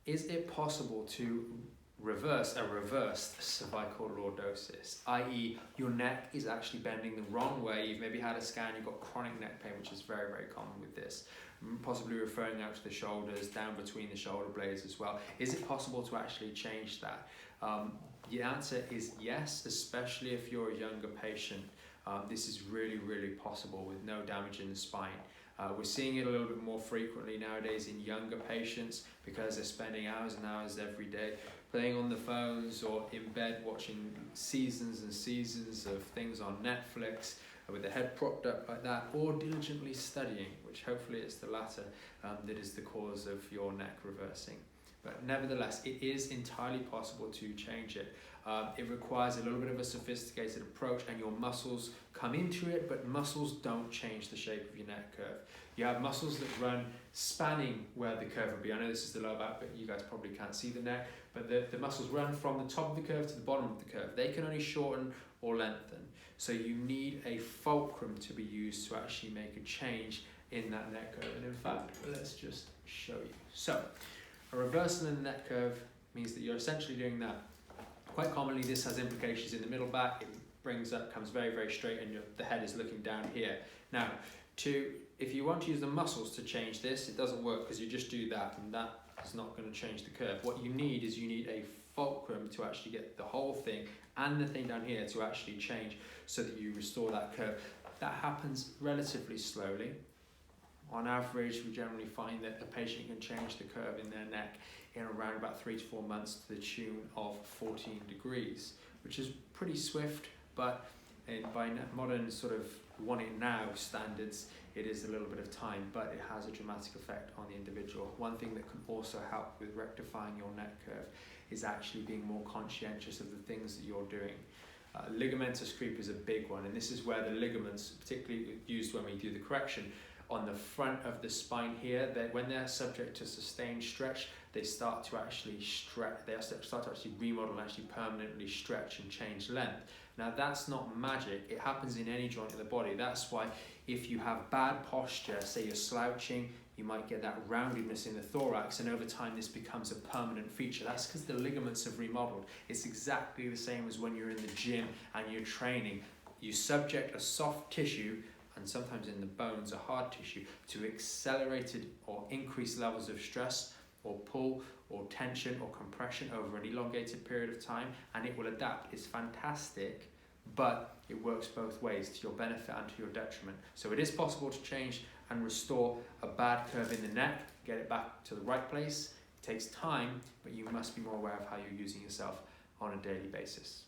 Is it possible to reverse a reversed cervical lordosis, i.e. your neck is actually bending the wrong way? You've maybe had a scan, you've got chronic neck pain, which is very, very common with this, possibly referring out to the shoulders, down between the shoulder blades as well. Is it possible to actually change that? The answer is yes, especially if you're a younger patient. This is really, really possible with no damage in the spine. We're seeing it a little bit more frequently nowadays in younger patients because they're spending hours and hours every day playing on the phones or in bed watching seasons and seasons of things on Netflix with their head propped up like that, or diligently studying, which hopefully is the latter that is the cause of your neck reversing. But nevertheless, it is entirely possible to change it. It requires a little bit of a sophisticated approach, and your muscles come into it, but muscles don't change the shape of your neck curve. You have muscles that run spanning where the curve would be. I know this is the lower back, but you guys probably can't see the neck, but the muscles run from the top of the curve to the bottom of the curve. They can only shorten or lengthen. So you need a fulcrum to be used to actually make a change in that neck curve. And in fact, let's just show you. So a reversal in the neck curve means that you're essentially doing that. Quite commonly, this has implications in the middle back. It brings up, comes very, very straight, and the head is looking down here. Now, if you want to use the muscles to change this, it doesn't work because you just do that, and that is not going to change the curve. What you need is a fulcrum to actually get the whole thing and the thing down here to actually change so that you restore that curve. That happens relatively slowly. On average, we generally find that a patient can change the curve in their neck in around about 3 to 4 months to the tune of 14 degrees, which is pretty swift, but by modern sort of want it now standards, it is a little bit of time, but it has a dramatic effect on the individual. One thing that can also help with rectifying your neck curve is actually being more conscientious of the things that you're doing. Ligamentous creep is a big one, and this is where the ligaments, particularly used when we do the correction, on the front of the spine here, that when they're subject to sustained stretch, they start to actually stretch, they start to actually remodel and actually permanently stretch and change length. Now that's not magic, it happens in any joint of the body. That's why if you have bad posture, say you're slouching, you might get that roundedness in the thorax, and over time this becomes a permanent feature. That's because the ligaments have remodeled. It's exactly the same as when you're in the gym and you're training. You subject a soft tissue, and sometimes in the bones a hard tissue, to accelerated or increased levels of stress or pull or tension or compression over an elongated period of time, and it will adapt. It's fantastic, but it works both ways, to your benefit and to your detriment. So it is possible to change and restore a bad curve in the neck, get it back to the right place. It takes time, but you must be more aware of how you're using yourself on a daily basis.